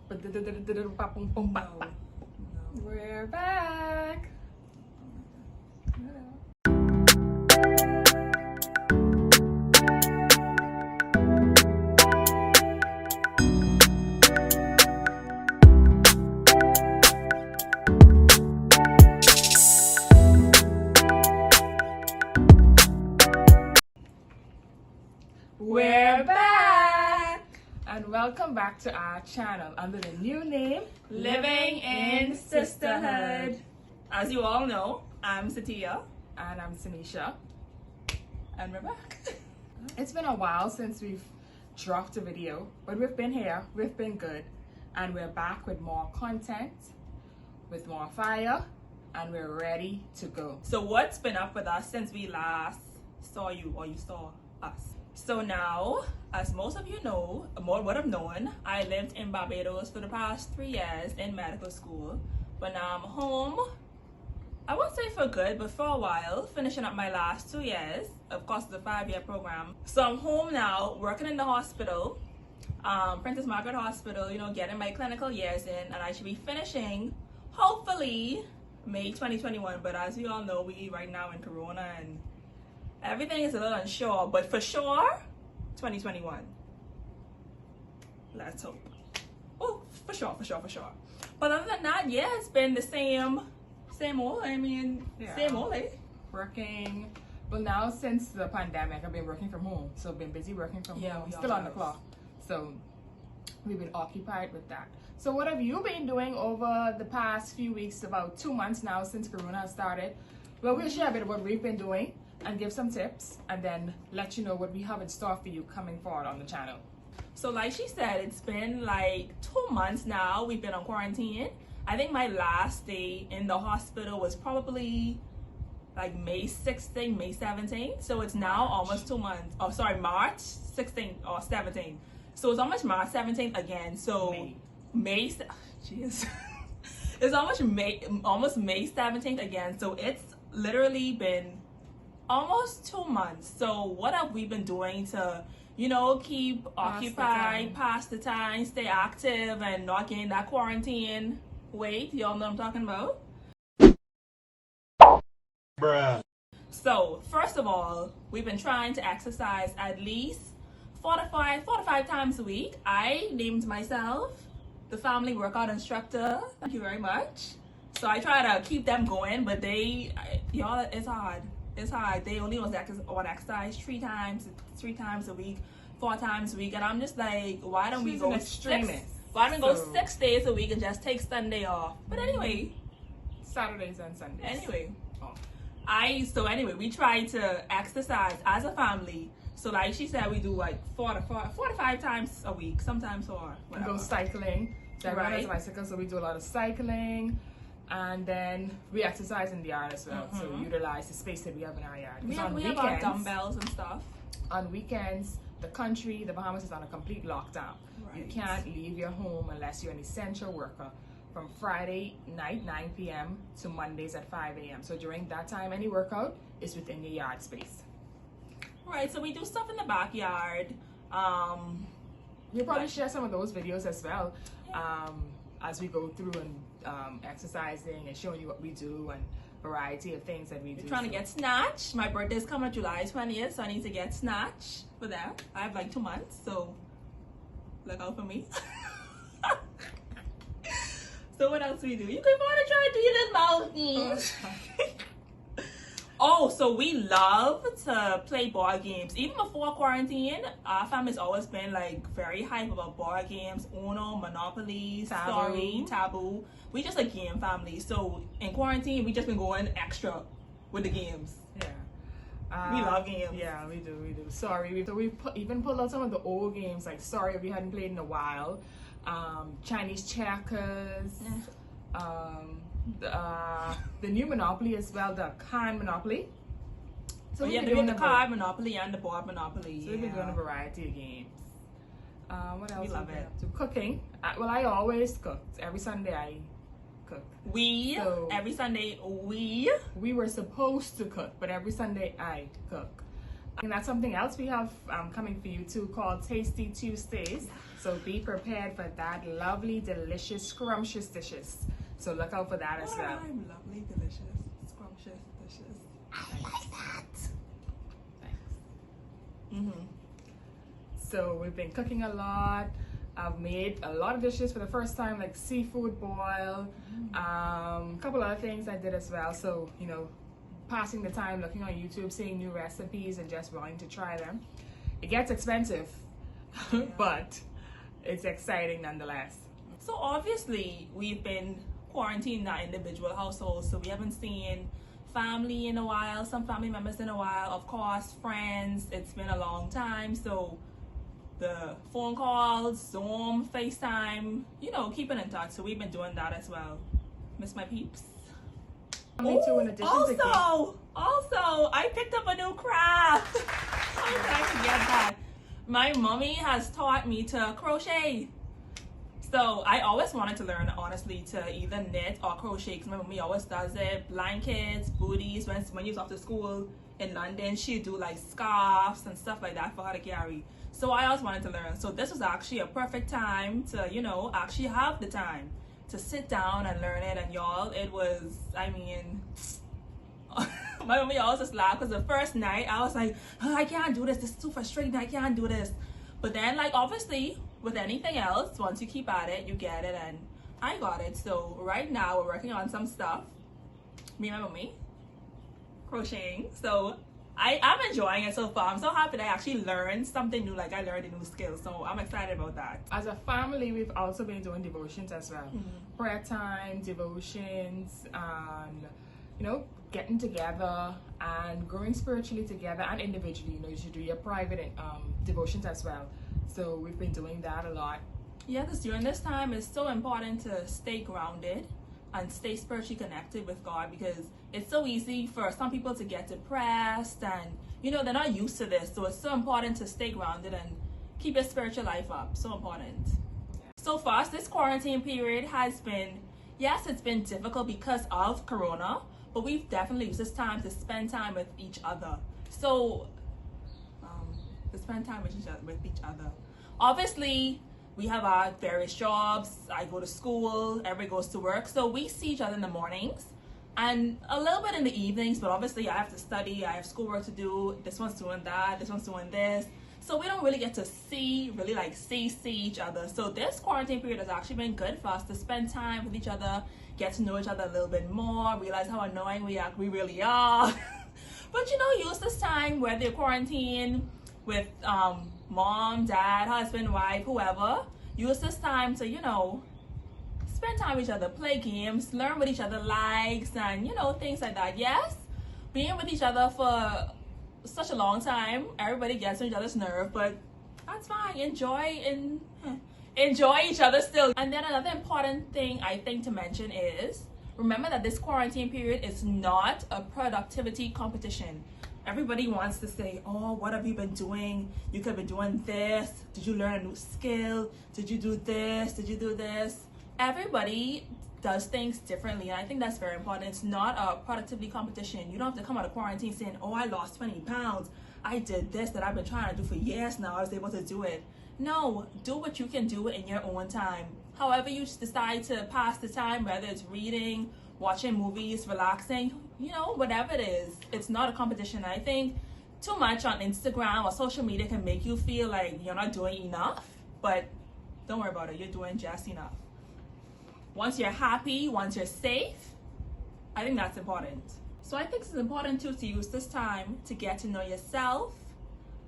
We're back. We're back! And welcome back to our channel under the new name, Living in Sisterhood. As you all know, I'm Satya. And I'm Tanisha. And we're back. It's been a while since we've dropped a video, but we've been here, we've been good, and we're back with more content, with more fire, and we're ready to go. So what's been up with us since we last saw you, or you saw us? So now, as most of you know, more would have known, I lived in Barbados for the past 3 years in medical school, but now I'm home. I won't say for good, but for a while, finishing up my last 2 years. Of course, the 5-year program. So I'm home now, working in the hospital, Princess Margaret Hospital, you know, getting my clinical years in, and I should be finishing, hopefully, May 2021. But as we all know, we right now in Corona and everything is a little unsure, but for sure, 2021. Let's hope. Oh, for sure. But other than that, yeah, it's been the same old. I mean, same old, eh? Working. Well, now since the pandemic, I've been working from home. So I've been busy working from home. Still on the clock. So we've been occupied with that. So what have you been doing over the past few weeks, about 2 months now since Corona has started? Well, we'll share a bit of what we've been doing and give some tips, and then let you know what we have in store for you coming forward on the channel. So like she said, it's been like 2 months now we've been on quarantine. I think my last day in the hospital was probably like May 16th, May 17th. So it's now almost 2 months. Oh, sorry, March 16th or 17th. So it's almost March 17th again. So May jeez. It's almost May 17th again. So it's literally been almost 2 months. So what have we been doing to, you know, keep occupied, pass the time, stay active, and not get in that quarantine weight? Y'all know what I'm talking about? Bruh. So first of all, we've been trying to exercise at least 45 times a week. I named myself the family workout instructor. Thank you very much. So I try to keep them going, but y'all, it's hard. It's hard. They only on exercise 3 times a week, 4 times a week, and I'm just like, why don't we go 6 days a week and just take Sunday off? But anyway, Saturdays and Sundays. Anyway, we try to exercise as a family. So like she said, we do like 45 times a week, sometimes 4. We go cycling. So everyone has a bicycle, so we do a lot of cycling. And then we exercise in the yard as well, so utilize the space that we have in our yard. We have our dumbbells and stuff. On weekends, the Bahamas is on a complete lockdown. Right. You can't leave your home unless you're an essential worker from Friday night, 9 p.m. to Mondays at 5 a.m. So during that time, any workout is within your yard space. Right, so we do stuff in the backyard. We'll probably share some of those videos as well, as we go through and exercising and showing you what we do and variety of things that we do. We're trying to get snatch. My birthday's coming July 20th, so I need to get snatch for that. I have like 2 months, so look out for me. So what else do we do? You could want to try to do this mountain. Oh, so we love to play board games. Even before quarantine, our family's always been like very hype about board games. Uno, Monopoly, Story, Taboo. We just a game family. So in quarantine, we just been going extra with the games. Yeah. We love games. Yeah, we do. Sorry. So we even pulled out some of the old games like Sorry we hadn't played in a while. Chinese checkers. The new Monopoly as well, the card Monopoly. So we've been doing the card Monopoly and the board Monopoly. So we've been doing a variety of games. What else? We love it. So cooking. Well, I always cook. Every Sunday I cook. Every Sunday we were supposed to cook, but every Sunday I cook. And that's something else we have coming for you too, called Tasty Tuesdays. So be prepared for that lovely, delicious, scrumptious dishes. So look out for that as well. Lovely, delicious, scrumptious dishes. I like that. Thanks. Mm-hmm. So we've been cooking a lot. I've made a lot of dishes for the first time, like seafood boil, a couple other things I did as well. So, you know, passing the time, looking on YouTube, seeing new recipes and just wanting to try them. It gets expensive, but it's exciting nonetheless. So obviously we've been quarantined in our individual households, so we haven't seen family in a while, some family members in a while, of course, friends. It's been a long time, so the phone calls, Zoom, FaceTime, you know, keeping in touch. So we've been doing that as well. Miss my peeps. Me too, in addition to also, I picked up a new craft. I'm trying to get that. My mommy has taught me to crochet. So I always wanted to learn, honestly, to either knit or crochet, because my mommy always does it. Blankets, booties. When you was off to school in London, she'd do like scarves and stuff like that for her to carry. So I always wanted to learn. So this was actually a perfect time to, you know, actually have the time to sit down and learn it. And y'all, it was, I mean, my mommy always just laughed, because the first night I was like, oh, I can't do this. This is too frustrating. I can't do this. But then, like, obviously, with anything else, once you keep at it, you get it. And I got it. So right now we're working on some stuff. Me and my mommy crocheting. So I'm enjoying it so far. I'm so happy that I actually learned something new, like I learned a new skill. So I'm excited about that. As a family, we've also been doing devotions as well. Prayer time, devotions, and, you know, getting together and growing spiritually together and individually. You know, you should do your private devotions as well. So we've been doing that a lot. Yeah, because during this time, it's so important to stay grounded and stay spiritually connected with God, because it's so easy for some people to get depressed and, you know, they're not used to this. So it's so important to stay grounded and keep your spiritual life up. So important. So for us, this quarantine period has been, yes, it's been difficult because of Corona, but we've definitely used this time to spend time with each other. So to spend time with each other. Obviously, we have our various jobs. I go to school, everybody goes to work. So we see each other in the mornings and a little bit in the evenings, but obviously I have to study, I have schoolwork to do. This one's doing that, this one's doing this. So we don't really get to see each other. So this quarantine period has actually been good for us to spend time with each other, get to know each other a little bit more, realize how annoying we really are. But, you know, use this time, whether you're quarantined with mom, dad, husband, wife, whoever, use this time to, you know, spend time with each other, play games, learn what each other likes, and, you know, things like that. Yes, being with each other for such a long time, everybody gets on each other's nerve, but that's fine. Enjoy each other still. And then another important thing I think to mention is, remember that this quarantine period is not a productivity competition. Everybody wants to say, oh, what have you been doing? You could have been doing this. Did you learn a new skill? Did you do this? Did you do this? Everybody does things differently, and I think that's very important. It's not a productivity competition. You don't have to come out of quarantine saying, oh, I lost 20 pounds. I did this that I've been trying to do for years now. I was able to do it. No, do what you can do in your own time. However you decide to pass the time, whether it's reading, watching movies, relaxing, you know, whatever it is, it's not a competition. I think too much on Instagram or social media can make you feel like you're not doing enough, but don't worry about it. You're doing just enough. Once you're happy, once you're safe, I think that's important. So I think it's important too to use this time to get to know yourself,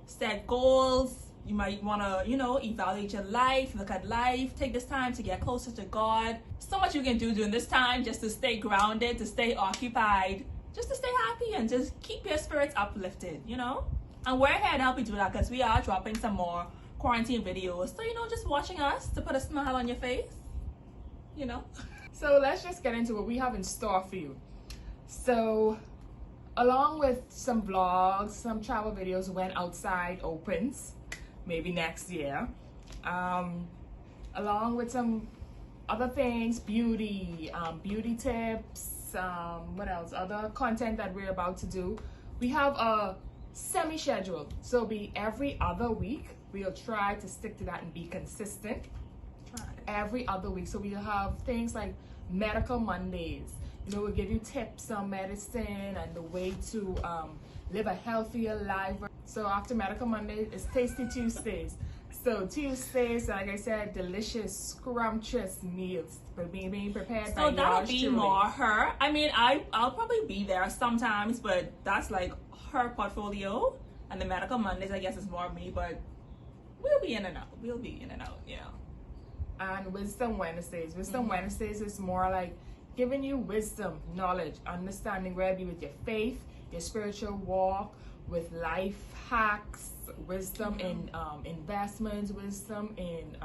set goals. You might want to, you know, evaluate your life, look at life, take this time to get closer to God. So much you can do during this time just to stay grounded, to stay occupied, just to stay happy and just keep your spirits uplifted, you know? And we're here to help you do that, because we are dropping some more quarantine videos. So, you know, just watching us to put a smile on your face, you know? So let's just get into what we have in store for you. So along with some vlogs, some travel videos when outside opens, maybe next year, along with some other things, beauty tips, what else, other content that we're about to do. We have a semi-scheduled. So be every other week. We'll try to stick to that and be consistent. Every other week. So we'll have things like Medical Mondays. You know, we'll give you tips on medicine and the way to live a healthier life. So after Medical Mondays, it's Tasty Tuesdays. So Tuesdays, like I said, delicious, scrumptious meals for being prepared by So that'll yours be truly. more her. I mean, I'll probably be there sometimes, but that's like her portfolio. And the Medical Mondays, I guess, is more me, but we'll be in and out. We'll be in and out, yeah. And Wisdom Wednesdays. Wisdom Wednesdays is more like giving you wisdom, knowledge, understanding, whether it be with your faith, your spiritual walk, with life hacks, wisdom in investments, wisdom in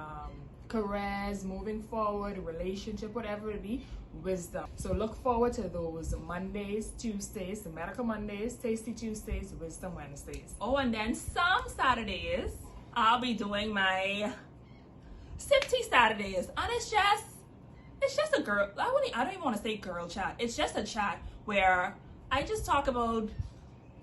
careers, moving forward, relationship, whatever it be, wisdom. So look forward to those Mondays, Tuesdays, the Medical Mondays, Tasty Tuesdays, Wisdom Wednesdays. Oh, and then some Saturdays, I'll be doing my Sip Tea Saturdays. And it's just a girl, I don't even want to say girl chat. It's just a chat where I just talk about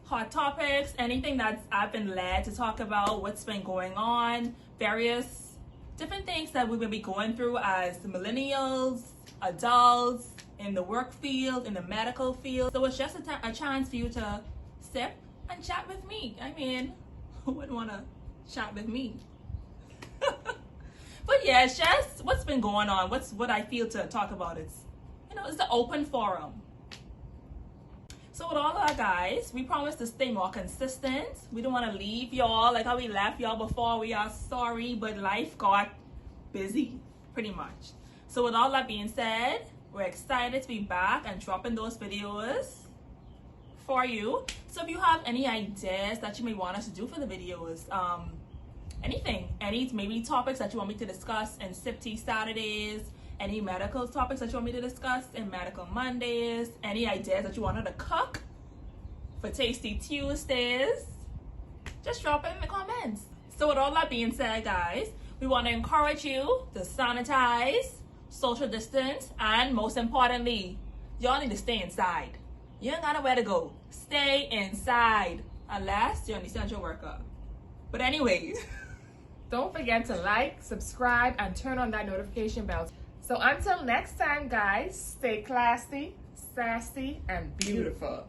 hot topics, anything that I've been led to talk about, what's been going on, various different things that we will be going through as millennials, adults, in the work field, in the medical field. So it's just a chance for you to sip and chat with me. I mean, who wouldn't want to chat with me? But yeah, it's just what's been going on, what I feel to talk about. It's the open forum. So with all our guys, we promise to stay more consistent. We don't want to leave y'all like how we left y'all before. We are sorry, but life got busy, pretty much. So with all that being said, we're excited to be back and dropping those videos for you. So if you have any ideas that you may want us to do for the videos, any maybe topics that you want me to discuss in Sip Tea Saturdays, any medical topics that you want me to discuss in Medical Mondays, any ideas that you want her to cook for Tasty Tuesdays, just drop it in the comments. So with all that being said, guys, we want to encourage you to sanitize, social distance, and most importantly, y'all need to stay inside. You ain't got nowhere to go. Stay inside unless you're an essential worker. But anyway, don't forget to like, subscribe, and turn on that notification bell. So until next time, guys, stay classy, sassy, and beautiful.